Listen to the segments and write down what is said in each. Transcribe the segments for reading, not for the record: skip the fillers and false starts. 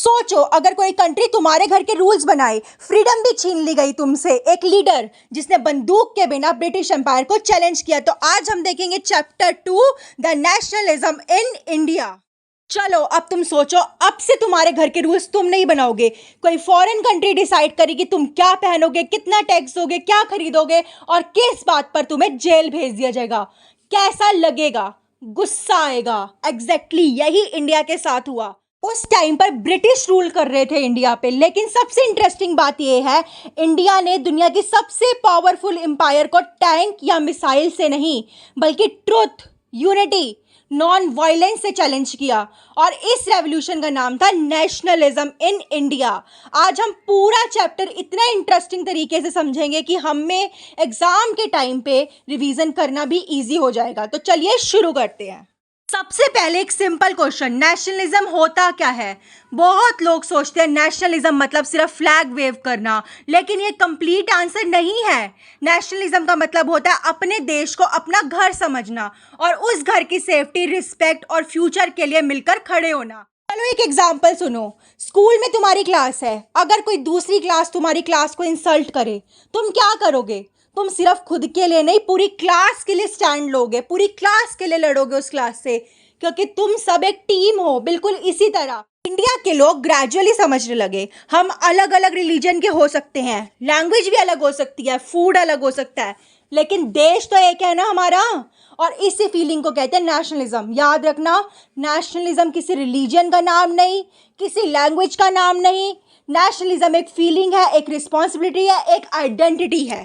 सोचो अगर कोई कंट्री तुम्हारे घर के रूल्स बनाए, फ्रीडम भी छीन ली गई तुमसे, एक लीडर जिसने बंदूक के बिना ब्रिटिश एम्पायर को चैलेंज किया। तो आज हम देखेंगे chapter 2 the nationalism in India. चलो अब तुम सोचो, अब से तुम्हारे घर के रूल्स तुम नहीं बनाओगे, कोई फॉरेन कंट्री डिसाइड करेगी तुम क्या पहनोगे, कितना टैक्स दोगे, क्या खरीदोगे और किस बात पर तुम्हें जेल भेज दिया जाएगा। कैसा लगेगा? गुस्सा आएगा। एग्जैक्टली यही इंडिया के साथ हुआ। उस टाइम पर ब्रिटिश रूल कर रहे थे इंडिया पे, लेकिन सबसे इंटरेस्टिंग बात यह है इंडिया ने दुनिया की सबसे पावरफुल एम्पायर को टैंक या मिसाइल से नहीं बल्कि ट्रुथ, यूनिटी, नॉन वायलेंस से चैलेंज किया और इस रेवोल्यूशन का नाम था नेशनलिज्म इन इंडिया। आज हम पूरा चैप्टर इतना इंटरेस्टिंग तरीके से समझेंगे कि हमें एग्जाम के टाइम पे रिवीजन करना भी इजी हो जाएगा। तो चलिए शुरू करते हैं। सबसे पहले एक सिंपल क्वेश्चन, नेशनलिज्म होता क्या है? बहुत लोग सोचते हैं नेशनलिज्म मतलब सिर्फ फ्लैग वेव करना, लेकिन ये कंप्लीट आंसर नहीं है। नेशनलिज्म का मतलब होता है अपने देश को अपना घर समझना और उस घर की सेफ्टी, रिस्पेक्ट और फ्यूचर के लिए मिलकर खड़े होना। चलो एक एग्जाम्पल सुनो। स्कूल में तुम्हारी क्लास है, अगर कोई दूसरी क्लास तुम्हारी क्लास को इंसल्ट करे, तुम क्या करोगे? तुम सिर्फ खुद के लिए नहीं, पूरी क्लास के लिए स्टैंड लोगे, पूरी क्लास के लिए लड़ोगे उस क्लास से, क्योंकि तुम सब एक टीम हो। बिल्कुल इसी तरह इंडिया के लोग ग्रेजुअली समझने लगे हम अलग अलग रिलीजन के हो सकते हैं, लैंग्वेज भी अलग हो सकती है, फूड अलग हो सकता है, लेकिन देश तो एक है ना हमारा। और इसी फीलिंग को कहते हैं नेशनलिज्म। याद रखना, नेशनलिज्म किसी रिलीजन का नाम नहीं, किसी लैंग्वेज का नाम नहीं। नेशनलिज्म एक फीलिंग है, एक रिस्पॉन्सिबिलिटी है, एक आइडेंटिटी है।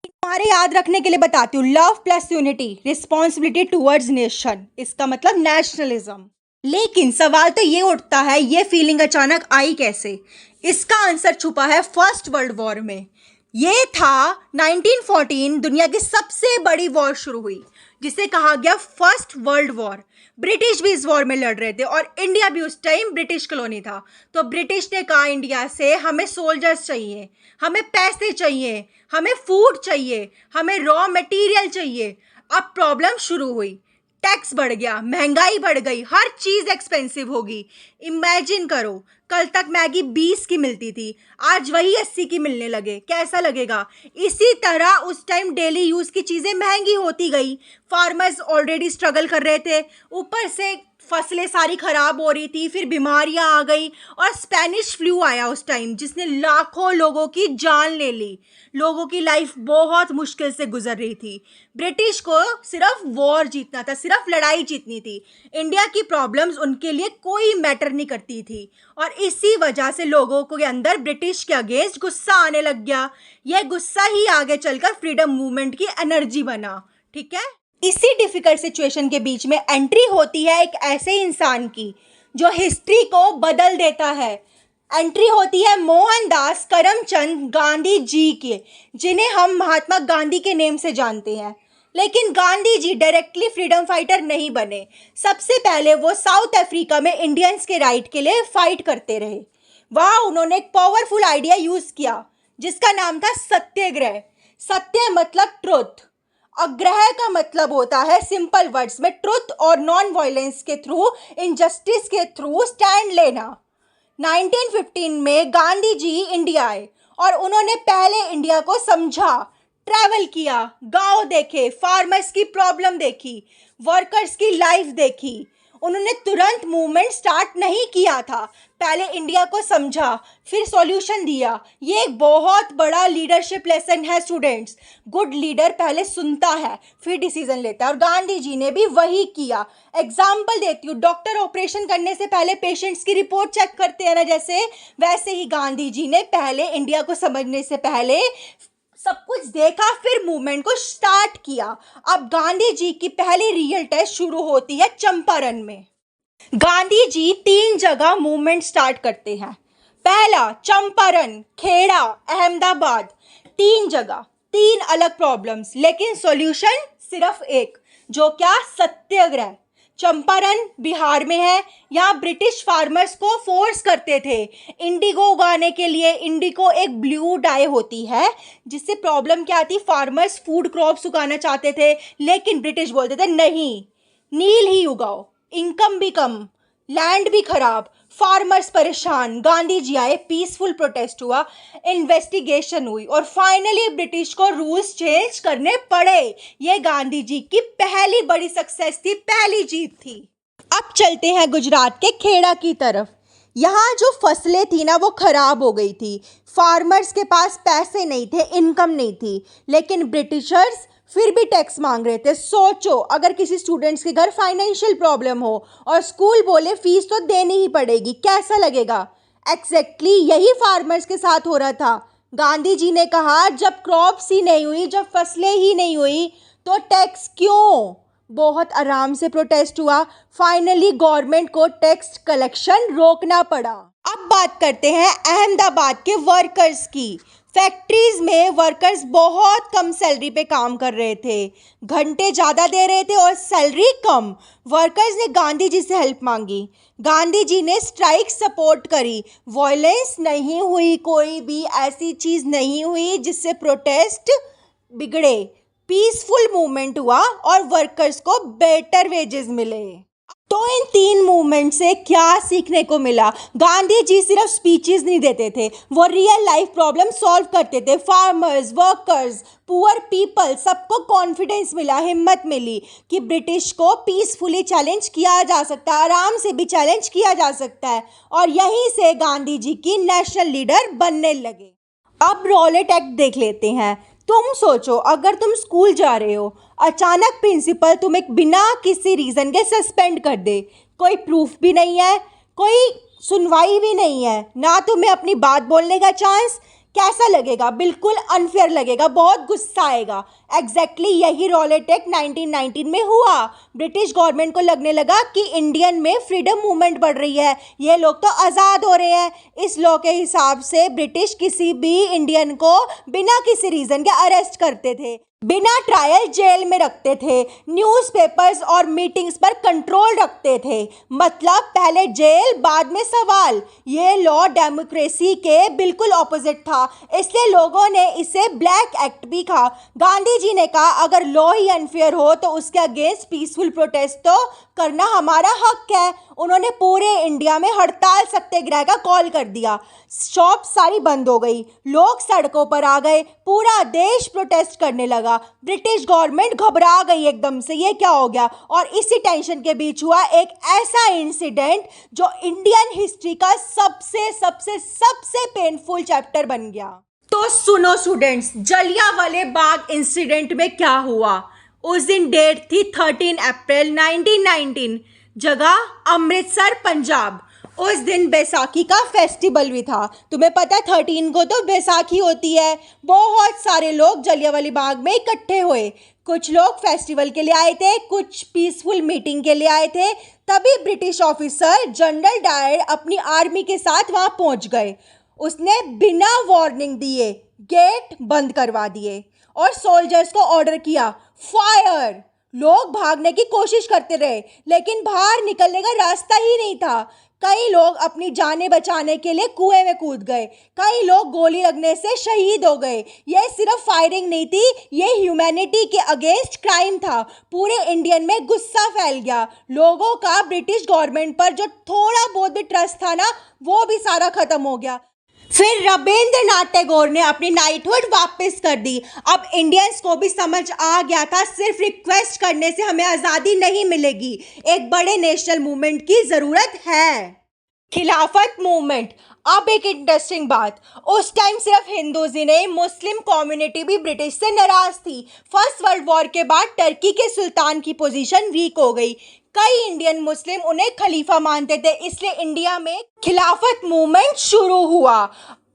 तुम्हारे याद रखने के लिए बताती हूँ, love plus unity, responsibility towards nation, इसका मतलब नेशनलिज्म। लेकिन सवाल तो ये उठता है, ये फीलिंग अचानक आई कैसे? इसका आंसर छुपा है फर्स्ट वर्ल्ड वॉर में। ये था 1914, दुनिया की सबसे बड़ी वॉर शुरू हुई जिसे कहा गया फर्स्ट वर्ल्ड वॉर। ब्रिटिश भी इस वॉर में लड़ रहे थे और इंडिया भी उस टाइम ब्रिटिश कॉलोनी था। तो ब्रिटिश ने कहा इंडिया से, हमें सोल्जर्स चाहिए, हमें पैसे चाहिए, हमें फूड चाहिए, हमें रॉ मटेरियल चाहिए। अब प्रॉब्लम शुरू हुई, टैक्स बढ़ गया, महंगाई बढ़ गई, हर चीज़ एक्सपेंसिव होगी। इमेजिन करो, कल तक मैगी 20 की मिलती थी, आज वही 80 की मिलने लगे। कैसा लगेगा? इसी तरह उस टाइम डेली यूज़ की चीज़ें महंगी होती गई। फार्मर्स ऑलरेडी स्ट्रगल कर रहे थे, ऊपर से फसलें सारी ख़राब हो रही थी, फिर बीमारियां आ गई और स्पेनिश फ्लू आया उस टाइम, जिसने लाखों लोगों की जान ले ली। लोगों की लाइफ बहुत मुश्किल से गुजर रही थी। ब्रिटिश को सिर्फ वॉर जीतना था, सिर्फ लड़ाई जीतनी थी। इंडिया की प्रॉब्लम्स उनके लिए कोई मैटर नहीं करती थी और इसी वजह से लोगों के अंदर ब्रिटिश के अगेंस्ट गुस्सा आने लग गया। यह गुस्सा ही आगे चलकर फ्रीडम मूवमेंट की एनर्जी बना। ठीक है, इसी डिफिकल्ट सिचुएशन के बीच में एंट्री होती है एक ऐसे इंसान की जो हिस्ट्री को बदल देता है। एंट्री होती है मोहनदास करमचंद गांधी जी के, जिन्हें हम महात्मा गांधी के नेम से जानते हैं। लेकिन Gandhi ji directly freedom fighter नहीं बने। सबसे पहले वो साउथ अफ्रीका में इंडियंस के राइट के लिए फाइट करते रहे। वहाँ उन्होंने एक पावरफुल आइडिया यूज़ किया जिसका नाम था सत्याग्रह। सत्य मतलब ट्रुथ, अग्रह का मतलब होता है सिंपल वर्ड्स में ट्रुथ और नॉन वायलेंस के थ्रू, इनजस्टिस के थ्रू स्टैंड लेना। 1915 में गांधी जी इंडिया आए और उन्होंने पहले इंडिया को समझा, ट्रैवल किया, गांव देखे, फार्मर्स की प्रॉब्लम देखी, वर्कर्स की लाइफ देखी। उन्होंने तुरंत मूवमेंट स्टार्ट नहीं किया था, पहले इंडिया को समझा, फिर सॉल्यूशन दिया। ये एक बहुत बड़ा लीडरशिप लेसन है स्टूडेंट्स। गुड लीडर पहले सुनता है फिर डिसीजन लेता है और गांधी जी ने भी वही किया। एग्जाम्पल देती हूँ, डॉक्टर ऑपरेशन करने से पहले पेशेंट्स की रिपोर्ट चेक करते हैं ना, जैसे वैसे ही गांधी जी ने पहले इंडिया को समझने से पहले सब कुछ देखा, फिर मूवमेंट को स्टार्ट किया। अब गांधी जी की पहली रियल टेस्ट शुरू होती है चंपारण में। गांधी जी 3 जगह मूवमेंट स्टार्ट करते हैं। पहला चंपारण, खेड़ा, अहमदाबाद, 3 जगह, 3 अलग प्रॉब्लम्स, लेकिन सॉल्यूशन सिर्फ एक, जो क्या? सत्याग्रह। चंपारण बिहार में है। यहाँ ब्रिटिश फार्मर्स को फोर्स करते थे इंडिगो उगाने के लिए। इंडिगो एक ब्लू डाई होती है, जिससे प्रॉब्लम क्या आती? फार्मर्स फूड क्रॉप्स उगाना चाहते थे, लेकिन ब्रिटिश बोलते थे नहीं, नील ही उगाओ, इनकम भी कम, लैंड भी खराब, फार्मर्स परेशान, गांधी जी आए, पीसफुल प्रोटेस्ट हुआ, इन्वेस्टिगेशन हुई और फाइनली ब्रिटिश को रूल्स चेंज करने पड़े। ये गांधी जी की पहली बड़ी सक्सेस थी, पहली जीत थी। अब चलते हैं गुजरात के खेड़ा की तरफ। यहाँ जो फसलें थी ना वो खराब हो गई थी, फार्मर्स के पास पैसे नहीं थे, इनकम नहीं थी, लेकिन ब्रिटिशर्स फिर भी टैक्स मांग रहे थे। सोचो अगर किसी स्टूडेंट्स के घर फाइनेंशियल प्रॉब्लम हो और स्कूल बोले फीस तो देनी ही पड़ेगी, कैसा लगेगा। एग्जैक्टली यही फार्मर्स के साथ हो रहा था। गांधी जी ने कहा जब क्रॉप्स ही नहीं हुई, जब फसलें ही नहीं हुई तो टैक्स क्यों। बहुत आराम से प्रोटेस्ट हुआ, फाइनली गवर्नमेंट को टैक्स कलेक्शन रोकना पड़ा। अब बात करते हैं अहमदाबाद के वर्कर्स की। फैक्ट्रीज में वर्कर्स बहुत कम सैलरी पे काम कर रहे थे, घंटे ज़्यादा दे रहे थे और सैलरी कम। वर्कर्स ने गांधी जी से हेल्प मांगी, गांधी जी ने स्ट्राइक सपोर्ट करी, वायलेंस नहीं हुई, कोई भी ऐसी चीज़ नहीं हुई जिससे प्रोटेस्ट बिगड़े। पीसफुल मूवमेंट हुआ और वर्कर्स को बेटर वेजेस मिले। तो इन तीन मूवमेंट से क्या सीखने को मिला। गांधी जी सिर्फ स्पीचेस नहीं देते थे, वो रियल लाइफ प्रॉब्लम सॉल्व करते थे। फार्मर्स, वर्कर्स, पुअर पीपल, सबको कॉन्फिडेंस मिला, हिम्मत मिली कि ब्रिटिश को पीसफुली चैलेंज किया जा सकता है, आराम से भी चैलेंज किया जा सकता है। और यहीं से गांधी जी की नेशनल लीडर बनने लगे। अब रॉलेट एक्ट देख लेते हैं। तुम सोचो अगर तुम स्कूल जा रहे हो, अचानक प्रिंसिपल तुम्हें बिना किसी रीज़न के सस्पेंड कर दे, कोई प्रूफ भी नहीं है, कोई सुनवाई भी नहीं है, ना तुम्हें अपनी बात बोलने का चांस, कैसा लगेगा। बिल्कुल अनफेयर लगेगा, बहुत गुस्सा आएगा। एग्जैक्टली यही रॉलेट एक्ट 1919 में हुआ। ब्रिटिश गवर्नमेंट को लगने लगा कि इंडियन में फ्रीडम मूवमेंट बढ़ रही है, ये लोग तो आज़ाद हो रहे हैं। इस लॉ के हिसाब से ब्रिटिश किसी भी इंडियन को बिना किसी रीज़न के अरेस्ट करते थे, बिना ट्रायल जेल में रखते थे, न्यूज़पेपर्स और मीटिंग्स पर कंट्रोल रखते थे। मतलब पहले जेल बाद में सवाल। ये लॉ डेमोक्रेसी के बिल्कुल ऑपोजिट था, इसलिए लोगों ने इसे ब्लैक एक्ट भी कहा। गांधी जी ने कहा अगर लॉ ही अनफेयर हो तो उसके अगेंस्ट पीसफुल प्रोटेस्ट तो करना हमारा हक है। उन्होंने पूरे इंडिया में हड़ताल सत्याग्रह का कॉल कर दिया, शॉप सारी बंद हो गई, लोग सड़कों पर आ गए, पूरा देश प्रोटेस्ट करने लगा। ब्रिटिश गवर्नमेंट घबरा गई एकदम से, ये क्या हो गया। और इसी टेंशन के बीच हुआ एक ऐसा इंसिडेंट जो इंडियन हिस्ट्री का सबसे सबसे सबसे पेनफुल चैप्टर बन गया। तो सुनो स्टूडेंट्स, जलियांवाला बाग इंसिडेंट में क्या हुआ। उस दिन डेट थी 13 अप्रैल 1919, जगह अमृतसर, पंजाब। उस दिन बैसाखी का फेस्टिवल भी था। तुम्हें पता है 13 को तो बैसाखी होती है। बहुत सारे लोग जलियांवाला बाग में इकट्ठे हुए, कुछ लोग फेस्टिवल के लिए आए थे, कुछ पीसफुल मीटिंग के लिए आए थे। तभी ब्रिटिश ऑफिसर जनरल डायर अपनी आर्मी के साथ वहां पहुंच गए। उसने बिना वार्निंग दिए गेट बंद करवा दिए और सोल्जर्स को ऑर्डर किया फायर। लोग भागने की कोशिश करते रहे लेकिन बाहर निकलने का रास्ता ही नहीं था। कई लोग अपनी जानें बचाने के लिए कुएं में कूद गए, कई लोग गोली लगने से शहीद हो गए। यह सिर्फ फायरिंग नहीं थी, यह ह्यूमैनिटी के अगेंस्ट क्राइम था। पूरे इंडियन में गुस्सा फैल गया। लोगों का ब्रिटिश गवर्नमेंट पर जो थोड़ा बहुत भी ट्रस्ट था ना, वो भी सारा खत्म हो गया। फिर रविंद्रनाथ टैगोर ने अपनी नाइटहुड वापस कर दी। अब इंडियंस को भी समझ आ गया था सिर्फ रिक्वेस्ट करने से हमें आज़ादी नहीं मिलेगी, एक बड़े नेशनल मूवमेंट की ज़रूरत है। खिलाफत मूवमेंट। अब एक इंटरेस्टिंग बात, उस टाइम सिर्फ हिंदूज ही नहीं, मुस्लिम कम्युनिटी भी ब्रिटिश से नाराज थी। फर्स्ट वर्ल्ड वॉर के बाद टर्की के सुल्तान की पोजीशन वीक हो गई। कई इंडियन मुस्लिम उन्हें खलीफा मानते थे, इसलिए इंडिया में खिलाफत मूवमेंट शुरू हुआ।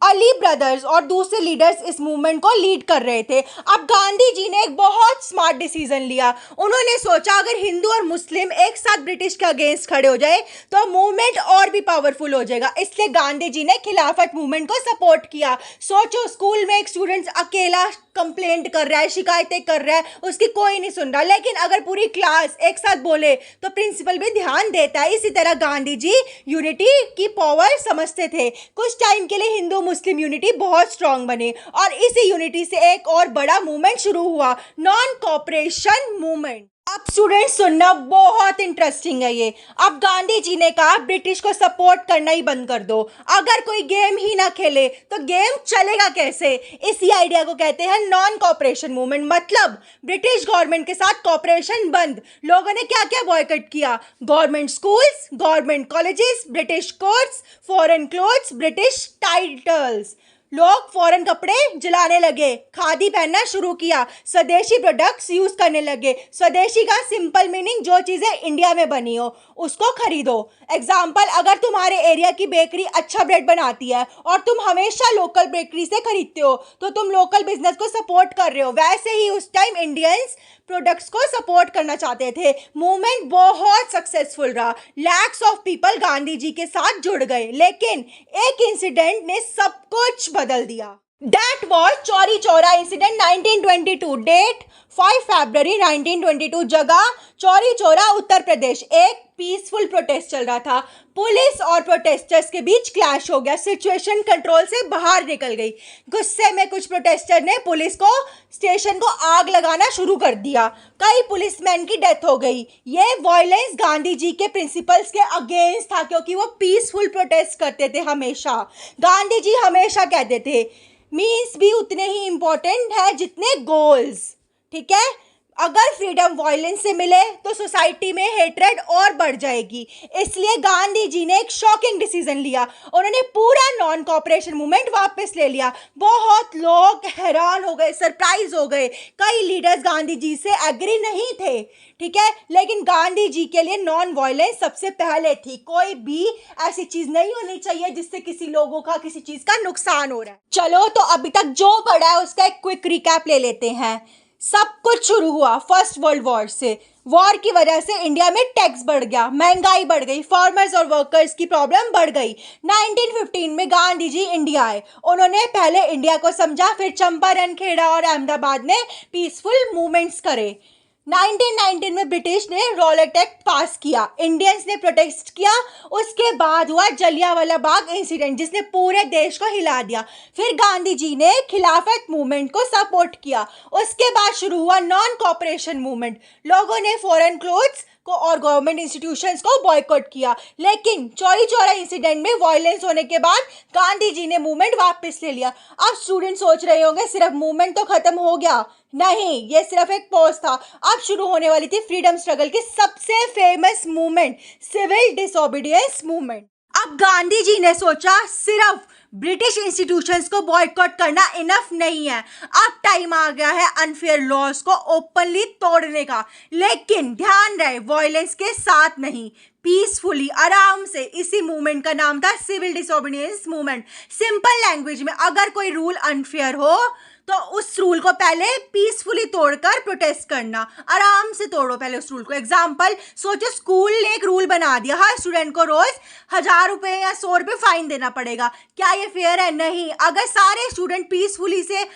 अली ब्रदर्स और दूसरे लीडर्स इस मूवमेंट को लीड कर रहे थे। अब गांधी जी ने एक बहुत स्मार्ट डिसीजन लिया। उन्होंने सोचा अगर हिंदू और मुस्लिम एक साथ ब्रिटिश के अगेंस्ट खड़े हो जाए तो मूवमेंट और भी पावरफुल हो जाएगा, इसलिए गांधी जी ने खिलाफत मूवमेंट को सपोर्ट किया। सोचो स्कूल में एक स्टूडेंट अकेला कंप्लेंट कर रहा है, शिकायतें कर रहा है, उसकी कोई नहीं सुन रहा, लेकिन अगर पूरी क्लास एक साथ बोले तो प्रिंसिपल भी ध्यान देता है। इसी तरह गांधी जी यूनिटी की पावर समझते थे। कुछ टाइम के लिए हिंदू मुस्लिम यूनिटी बहुत स्ट्रांग बने और इसी यूनिटी से एक और बड़ा मूवमेंट शुरू हुआ, नॉन कॉपरेशन मूवमेंट। अब स्टूडेंट्स सुनना बहुत इंटरेस्टिंग है ये। अब गांधी जी ने कहा ब्रिटिश को सपोर्ट करना ही बंद कर दो। अगर कोई गेम ही ना खेले तो गेम चलेगा कैसे? इसी आइडिया को कहते हैं नॉन कॉपरेशन मूवमेंट। मतलब ब्रिटिश गवर्नमेंट के साथ कॉपरेशन बंद। लोगों ने क्या क्या बॉयकॉट किया? Government schools, government colleges, British courts, foreign clothes, British titles. लोग फॉरेन कपड़े जलाने लगे, खादी पहनना शुरू किया, स्वदेशी प्रोडक्ट्स यूज करने लगे। स्वदेशी का सिंपल मीनिंग जो चीजें इंडिया में बनी हो उसको खरीदो। एग्जाम्पल, अगर तुम्हारे एरिया की बेकरी अच्छा ब्रेड बनाती है और तुम हमेशा लोकल बेकरी से खरीदते हो तो तुम लोकल बिजनेस को सपोर्ट कर रहे हो। वैसे ही उस टाइम इंडियंस प्रोडक्ट्स को सपोर्ट करना चाहते थे। मूवमेंट बहुत सक्सेसफुल रहा। लैक्स ऑफ पीपल गांधी जी के साथ जुड़ गए, लेकिन एक इंसिडेंट ने सब कुछ बदल दिया। That was Chauri Chaura incident 1922। Date 5 फरवरी 1922। जगह चौरी चौरा, उत्तर प्रदेश। एक पीसफुल प्रोटेस्ट चल रहा था। पुलिस और प्रोटेस्टर्स के बीच क्लैश हो गया। सिचुएशन कंट्रोल से बाहर निकल गई। गुस्से में कुछ प्रोटेस्टर ने पुलिस को स्टेशन को आग लगाना शुरू कर दिया। कई पुलिसमैन की डेथ हो गई। ये वायलेंस गांधी जी के प्रिंसिपल्स के अगेंस्ट था, क्योंकि वो पीसफुल प्रोटेस्ट करते थे हमेशा। गांधी जी हमेशा कहते थे मीन्स भी उतने ही इंपॉर्टेंट है जितने गोल्स। ठीक है, अगर फ्रीडम वायलेंस से मिले तो सोसाइटी में हेट्रेड और बढ़ जाएगी। इसलिए गांधी जी ने एक शॉकिंग डिसीजन लिया। उन्होंने पूरा नॉन कॉपरेशन मूवमेंट वापस ले लिया। बहुत लोग हैरान हो गए, सरप्राइज हो गए। कई लीडर्स गांधी जी से एग्री नहीं थे, ठीक है, लेकिन गांधी जी के लिए नॉन वायलेंस सबसे पहले थी। कोई भी ऐसी चीज नहीं होनी चाहिए जिससे किसी लोगों का किसी चीज का नुकसान हो रहा है। चलो, तो अभी तक जो पढ़ा है उसका एक क्विक रिकैप ले लेते हैं। सब कुछ शुरू हुआ फर्स्ट वर्ल्ड वॉर से। वॉर की वजह से इंडिया में टैक्स बढ़ गया, महंगाई बढ़ गई, फार्मर्स और वर्कर्स की प्रॉब्लम बढ़ गई। 1915 में गांधी जी इंडिया आए। उन्होंने पहले इंडिया को समझा, फिर चंपारण, खेड़ा और अहमदाबाद में पीसफुल मूवमेंट्स करे। 1919 में ब्रिटिश ने रॉलेट एक्ट पास किया। इंडियंस ने प्रोटेस्ट किया। उसके बाद हुआ जलियांवाला बाग इंसिडेंट, जिसने पूरे देश को हिला दिया। फिर गांधी जी ने खिलाफत मूवमेंट को सपोर्ट किया। उसके बाद शुरू हुआ नॉन कॉपरेशन मूवमेंट। लोगों ने फॉरेन क्लोथ्स को और गवर्नमेंट इंस्टीट्यूशंस को बॉयकॉट किया। लेकिन चौरी चौरा इंसिडेंट में वायलेंस होने के बाद गांधी जी ने मूवमेंट वापस ले लिया। अब स्टूडेंट सोच रहे होंगे सिर्फ मूवमेंट तो खत्म हो गया। नहीं, ये सिर्फ एक पॉज था। अब शुरू होने वाली थी फ्रीडम स्ट्रगल की सबसे famous movement, civil disobedience movement. अब गांधी जी ने सोचा सिर्फ ब्रिटिश इंस्टीट्यूशंस को बॉयकॉट करना इनफ नहीं है। अब टाइम आ गया है अनफेयर लॉज को ओपनली तोड़ने का। लेकिन ध्यान रहे, वायलेंस के साथ नहीं, पीसफुली, आराम से। इसी मूवमेंट का नाम था civil disobedience movement. Simple language में, अगर कोई रूल अनफेयर हो तो उस रूल को पहले पीसफुली तोड़कर प्रोटेस्ट करना। आराम से तोड़ो पहले उस रूल को। एग्जाम्पल सोचो, स्कूल ने एक रूल बना दिया, हर स्टूडेंट को रोज 1000 रुपए या 100 रुपए फाइन देना पड़ेगा। क्या ये फेयर है? नहीं। अगर सारे स्टूडेंट पीसफुली से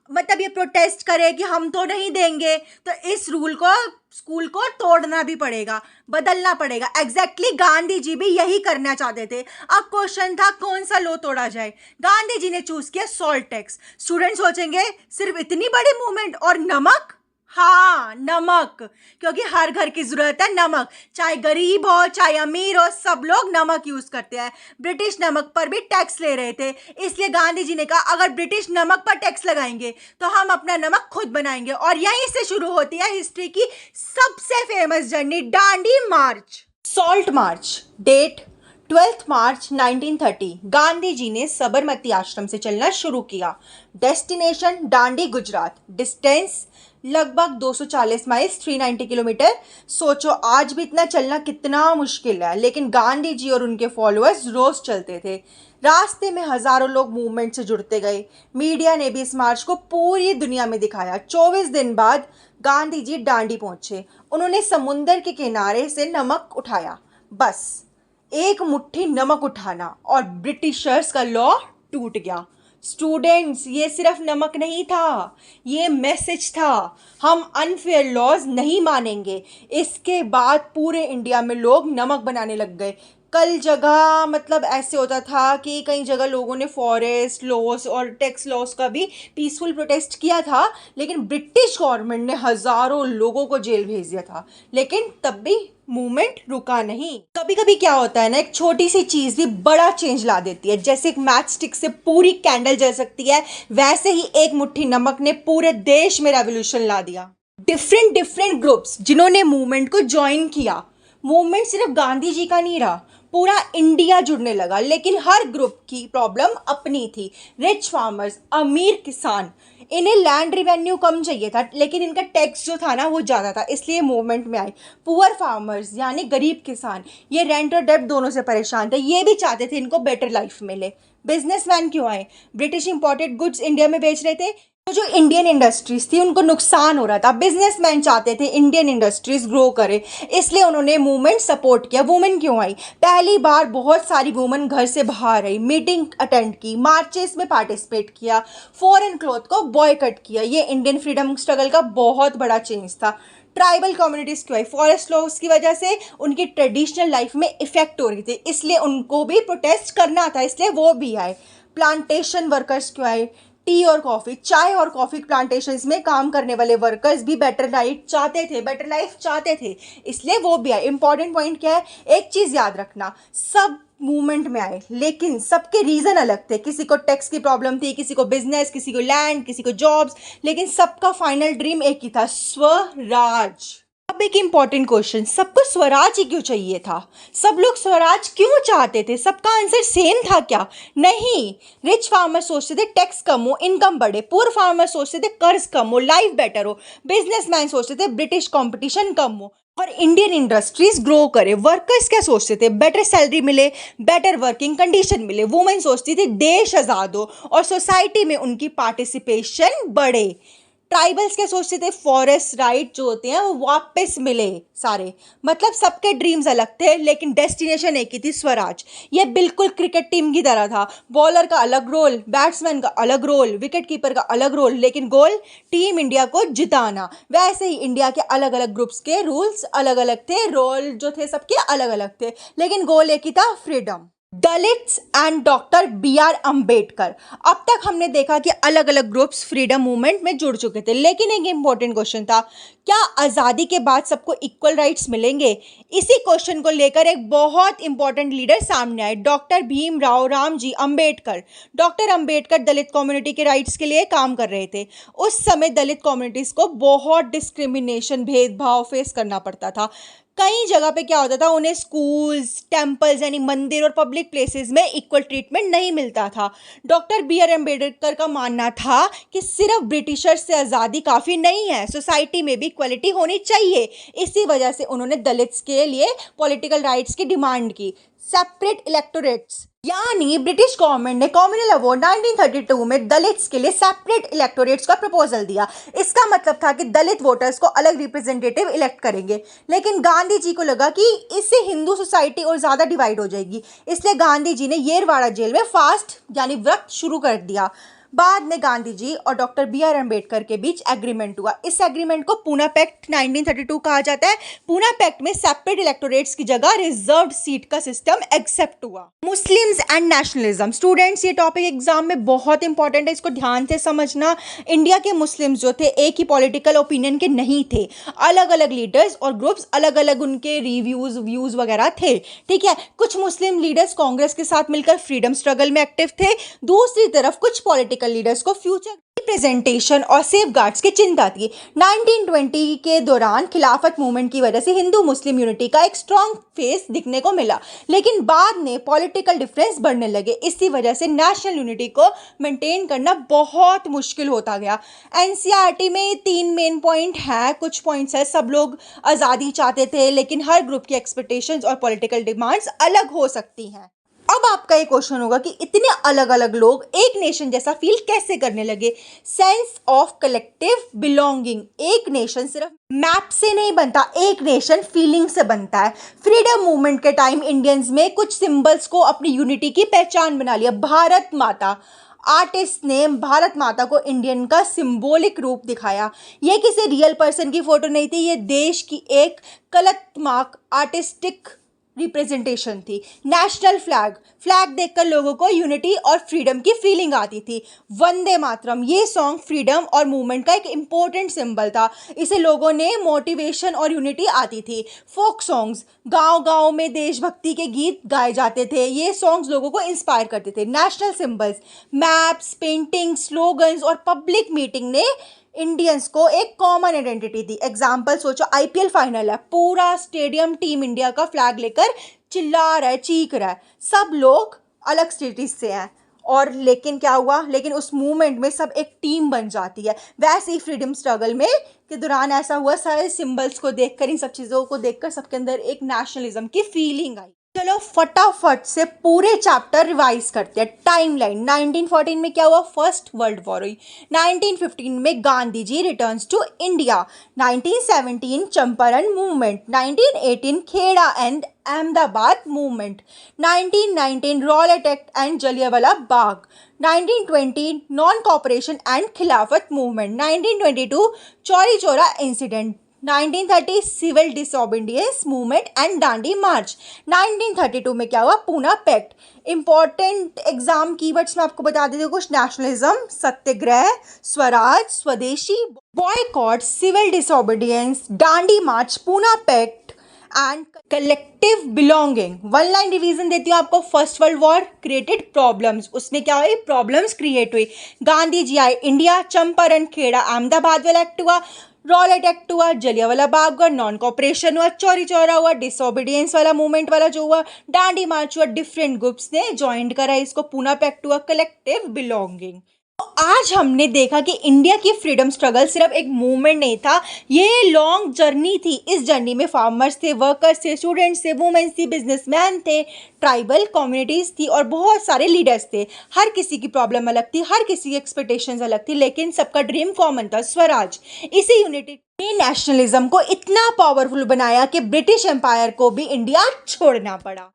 मतलब ये प्रोटेस्ट करे कि हम तो नहीं देंगे, तो इस रूल को स्कूल को तोड़ना भी पड़ेगा, बदलना पड़ेगा। एग्जैक्टली गांधी जी भी यही करना चाहते थे। अब क्वेश्चन था कौन सा लॉ तोड़ा जाए। गांधी जी ने चूज किया सॉल्ट टैक्स। स्टूडेंट सोचेंगे सिर्फ इतनी बड़ी मूवमेंट और नमक? हाँ, नमक, क्योंकि हर घर की जरूरत है नमक। चाहे गरीब हो चाहे अमीर हो, सब लोग नमक यूज करते हैं। ब्रिटिश नमक पर भी टैक्स ले रहे थे, इसलिए गांधी जी ने कहा अगर ब्रिटिश नमक पर टैक्स लगाएंगे तो हम अपना नमक खुद बनाएंगे। और यहीं से शुरू होती है हिस्ट्री की सबसे famous journey, Dandi march. Salt march. Date 12 March 1930। Gandhi ji ने साबरमती आश्रम से चलना शुरू किया। डेस्टिनेशन दांडी, गुजरात। डिस्टेंस लगभग 240 माइल्स, 390 किलोमीटर। सोचो आज भी इतना चलना कितना मुश्किल है, लेकिन गांधी जी और उनके फॉलोअर्स रोज चलते थे। रास्ते में हजारों लोग मूवमेंट से जुड़ते गए। मीडिया ने भी इस मार्च को पूरी दुनिया में दिखाया। 24 दिन बाद गांधी जी दांडी पहुंचे। उन्होंने समुंदर के किनारे से नमक उठाया। बस एक मुट्ठी नमक उठाना और ब्रिटिशर्स का लॉ टूट गया। स्टूडेंट्स, ये सिर्फ नमक नहीं था, ये मैसेज था, हम अनफेयर लॉज नहीं मानेंगे। इसके बाद पूरे इंडिया में लोग नमक बनाने लग गए। कल जगह मतलब ऐसे होता था कि कई जगह लोगों ने फॉरेस्ट लॉस और टैक्स लॉस का भी पीसफुल प्रोटेस्ट किया था, लेकिन ब्रिटिश गवर्नमेंट ने हज़ारों लोगों को जेल भेज दिया था। लेकिन तब भी मूवमेंट रुका नहीं। कभी कभी क्या होता है ना, एक छोटी सी चीज़ भी बड़ा चेंज ला देती है। जैसे एक मैच स्टिक से पूरी कैंडल जल सकती है, वैसे ही एक मुट्ठी नमक ने पूरे देश में रेवोल्यूशन ला दिया। डिफरेंट डिफरेंट ग्रुप्स जिन्होंने मूवमेंट को ज्वाइन किया। मूवमेंट सिर्फ गांधी जी का नहीं रहा, पूरा इंडिया जुड़ने लगा। लेकिन हर ग्रुप की प्रॉब्लम अपनी थी। रिच फार्मर्स, अमीर किसान, इन्हें लैंड रिवेन्यू कम चाहिए था, लेकिन इनका टैक्स जो था ना वो ज़्यादा था, इसलिए मूवमेंट में आए। पुअर फार्मर्स यानी गरीब किसान, ये रेंट और डेब्ट दोनों से परेशान थे, ये भी चाहते थे इनको बेटर लाइफ मिले। बिजनेसमैन क्यों आए? ब्रिटिश इंपोर्टेड गुड्स इंडिया में बेच रहे थे, तो जो इंडियन इंडस्ट्रीज थी उनको नुकसान हो रहा था। बिजनेसमैन चाहते थे इंडियन इंडस्ट्रीज ग्रो करे, इसलिए उन्होंने मूवमेंट सपोर्ट किया। वुमेन क्यों आई? पहली बार बहुत सारी वुमेन घर से बाहर आई, मीटिंग अटेंड की, मार्चेस में पार्टिसिपेट किया, फॉरेन क्लॉथ को बॉयकट किया। ये इंडियन फ्रीडम स्ट्रगल का बहुत बड़ा चेंज था। ट्राइबल कम्युनिटीज़ क्यों आई? फॉरेस्ट लॉस की वजह से उनकी ट्रेडिशनल लाइफ में इफेक्ट हो रही थी, इसलिए उनको भी प्रोटेस्ट करना था, इसलिए वो भी आए। प्लांटेशन वर्कर्स क्यों आए? टी और कॉफ़ी, चाय और कॉफ़ी प्लांटेशंस में काम करने वाले वर्कर्स भी बेटर लाइफ चाहते थे, बेटर लाइफ चाहते थे, इसलिए वो भी आए। इंपॉर्टेंट पॉइंट क्या है, एक चीज़ याद रखना, सब मूवमेंट में आए लेकिन सबके रीज़न अलग थे। किसी को टैक्स की प्रॉब्लम थी, किसी को बिजनेस, किसी को लैंड, किसी को जॉब्स, लेकिन सबका फाइनल ड्रीम एक ही था, स्वराज। अब एक इम्पॉर्टेंट क्वेश्चन, सबको स्वराज ही क्यों चाहिए था? सब लोग स्वराज क्यों चाहते थे? सबका आंसर सेम था क्या? नहीं। रिच फार्मर सोचते थे टैक्स कम हो, इनकम बढ़े। पुअर फार्मर सोचते थे कर्ज कम हो, लाइफ बेटर हो। बिजनेसमैन सोचते थे ब्रिटिश कंपटीशन कम हो और इंडियन इंडस्ट्रीज ग्रो करे। वर्कर्स क्या सोचते थे? बेटर सैलरी मिले, बेटर वर्किंग कंडीशन मिले। वुमेन सोचती थी देश आज़ाद हो और सोसाइटी में उनकी पार्टिसिपेशन बढ़े। ट्राइबल्स क्या सोचते थे? फॉरेस्ट राइट जो होते हैं वो वापस मिले सारे। मतलब सबके ड्रीम्स अलग थे लेकिन डेस्टिनेशन एक ही थी, स्वराज। ये बिल्कुल क्रिकेट टीम की तरह था, बॉलर का अलग रोल, बैट्समैन का अलग रोल, विकेट कीपर का अलग रोल, लेकिन गोल टीम इंडिया को जिताना। वैसे ही इंडिया के अलग अलग ग्रुप्स के रूल्स अलग अलग थे, रोल जो थे सबके अलग अलग थे, लेकिन गोल एक ही था, freedom. Dalits and doctor B.R. Ambedkar. अब तक हमने देखा कि अलग अलग ग्रुप्स फ्रीडम मूवमेंट में जुड़ चुके थे, लेकिन एक इंपॉर्टेंट क्वेश्चन था, क्या आज़ादी के बाद सबको इक्वल राइट्स मिलेंगे? इसी क्वेश्चन को लेकर एक बहुत इंपॉर्टेंट लीडर सामने आए, डॉक्टर भीमराव रामजी अम्बेडकर। डॉक्टर अम्बेडकर दलित कम्युनिटी के राइट्स के लिए काम कर रहे थे। उस समय दलित कम्युनिटीज़ को बहुत डिस्क्रिमिनेशन, भेदभाव फेस करना पड़ता था। कई जगह पे क्या होता था, उन्हें स्कूल्स, टेम्पल्स यानी मंदिर और पब्लिक प्लेसेस में इक्वल ट्रीटमेंट नहीं मिलता था। Doctor B.R. अम्बेडकर का मानना था कि सिर्फ ब्रिटिशर्स से आज़ादी काफ़ी नहीं है, सोसाइटी में भी इक्वलिटी होनी चाहिए। इसी वजह से उन्होंने दलित्स के लिए पॉलिटिकल राइट्स की डिमांड की। सेपरेट इलेक्टोरेट्स यानी ब्रिटिश गवर्नमेंट ने कॉमनवेल्थ अवार्ड 1932 में दलित्स के लिए सेपरेट इलेक्टोरेट्स का प्रपोजल दिया। इसका मतलब था कि दलित वोटर्स को अलग रिप्रेजेंटेटिव इलेक्ट करेंगे, लेकिन गांधी जी को लगा कि इससे हिंदू सोसाइटी और ज़्यादा डिवाइड हो जाएगी, इसलिए गांधी जी ने येरवाड़ा जेल में फास्ट यानी व्रत शुरू कर दिया। बाद में गांधी जी और डॉक्टर B.R. अम्बेडकर के बीच एग्रीमेंट हुआ। इस एग्रीमेंट को पूना पैक्ट 1932 कहा जाता है। पूना पैक्ट में सेपरेट इलेक्टोरेट्स की जगह रिजर्व्ड सीट का सिस्टम एक्सेप्ट हुआ। मुस्लिम्स एंड नेशनलिज्म, स्टूडेंट्स ये टॉपिक एग्जाम में बहुत इंपॉर्टेंट है, इसको ध्यान से समझना। इंडिया के मुस्लिम्स जो थे एक ही पॉलिटिकल ओपिनियन के नहीं थे, अलग अलग लीडर्स और ग्रुप्स, अलग अलग उनके रिव्यूज व्यूज वगैरह थे, ठीक है। कुछ मुस्लिम लीडर्स कांग्रेस के साथ मिलकर फ्रीडम स्ट्रगल में एक्टिव थे, दूसरी तरफ कुछ पॉलिटिकल लीडर्स को फ्यूचर रिप्रेजेंटेशन और सेफगार्ड्स की चिंता थी। 1920 के दौरान खिलाफत मूवमेंट की वजह से हिंदू मुस्लिम यूनिटी का एक स्ट्रॉन्ग फेस दिखने को मिला, लेकिन बाद में पॉलिटिकल डिफरेंस बढ़ने लगे। इसी वजह से नेशनल यूनिटी को मेंटेन करना बहुत मुश्किल होता गया। एनसीईआरटी में 3 मेन पॉइंट है, कुछ पॉइंट्स है। सब लोग आज़ादी चाहते थे, लेकिन हर ग्रुप की एक्सपेक्टेशंस और पॉलिटिकल डिमांड्स अलग हो सकती हैं। अब आपका ये क्वेश्चन होगा कि इतने अलग अलग लोग एक नेशन जैसा फील कैसे करने लगे? Sense of collective belonging. एक नेशन सिर्फ मैप से नहीं बनता, एक नेशन फीलिंग से बनता है। फ्रीडम मूवमेंट के टाइम इंडियंस में कुछ सिंबल्स को अपनी यूनिटी की पहचान बना लिया। भारत माता, आर्टिस्ट ने भारत माता को इंडियन का सिंबॉलिक रूप दिखाया। यह किसी रियल पर्सन की फोटो नहीं थी, ये देश की एक कलात्मक आर्टिस्टिक रिप्रेजेंटेशन थी। नेशनल फ्लैग, फ्लैग देखकर लोगों को यूनिटी और फ्रीडम की फीलिंग आती थी। वंदे मातरम, ये सॉन्ग फ्रीडम और मूवमेंट का एक इम्पोर्टेंट सिंबल था। इसे लोगों ने मोटिवेशन और यूनिटी आती थी। फोक सॉन्ग्स, गांव-गांव में देशभक्ति के गीत गाए जाते थे। ये सॉन्ग्स लोगों को इंस्पायर करते थे। National symbols, maps, painting, slogans और पब्लिक मीटिंग ने इंडियंस को एक कॉमन आइडेंटिटी दी। एग्जाम्पल सोचो, आईपीएल फाइनल है, पूरा स्टेडियम टीम इंडिया का फ्लैग लेकर चिल्ला रहा है, चीख रहा है। सब लोग अलग सिटीज से हैं और लेकिन क्या हुआ, लेकिन उस मूवमेंट में सब एक टीम बन जाती है। वैसे ही फ्रीडम स्ट्रगल में के दौरान ऐसा हुआ, सारे सिंबल्स को देखकर, इन सब चीज़ों को देखकर सबके अंदर एक नेशनलिज्म की फीलिंग आई। चलो फटाफट से पूरे चैप्टर रिवाइज करते हैं। टाइमलाइन, 1914 में क्या हुआ, फर्स्ट वर्ल्ड वॉर हुई। 1915 में Gandhi ji returns to India. 1917 Champaran movement. 1918 Kheda and Ahmedabad movement. 1919 Rowlatt act and Jallianwala Bagh. 1920 non cooperation and Khilafat movement. 1922 Chauri Chaura incident. 1930 civil disobedience movement and Dandi march. 1932 में क्या हुआ, Poona pact. Important exam keywords में आपको बता देती हूँ कुछ। Nationalism, satyagraha, swaraj, swadeshi, boycott, civil disobedience, Dandi march, Poona pact and collective belonging. One line revision देती हूँ आपको। First world war created problems, उसमें क्या हुई, प्रॉब्लम्स क्रिएट हुई। गांधी जी आए इंडिया, चंपारण, खेड़ा, अहमदाबाद वाला एक्ट हुआ, रॉलेट एक्ट हुआ, जलियांवाला बाग हुआ, नॉन कॉपरेशन हुआ, चौरी चौरा हुआ, डिसोबीडियंस वाला मूवमेंट वाला जो हुआ, दांडी मार्च हुआ, डिफरेंट ग्रुप्स ने ज्वाइन करा इसको, पूना पैक्ट हुआ, कलेक्टिव बिलोंगिंग। आज हमने देखा कि इंडिया की फ्रीडम स्ट्रगल सिर्फ एक मूवमेंट नहीं था, ये लॉन्ग जर्नी थी। इस जर्नी में फार्मर्स थे, वर्कर्स थे, स्टूडेंट्स थे, वुमेन्स थी, बिजनेसमैन थे, ट्राइबल कम्युनिटीज़ थी और बहुत सारे लीडर्स थे। हर किसी की प्रॉब्लम अलग थी, हर किसी की एक्सपेक्टेशंस अलग थी, लेकिन सबका ड्रीम कॉमन था, स्वराज। इसी यूनिटी ने नेशनलिज्म को इतना पावरफुल बनाया कि ब्रिटिश एम्पायर को भी इंडिया छोड़ना पड़ा।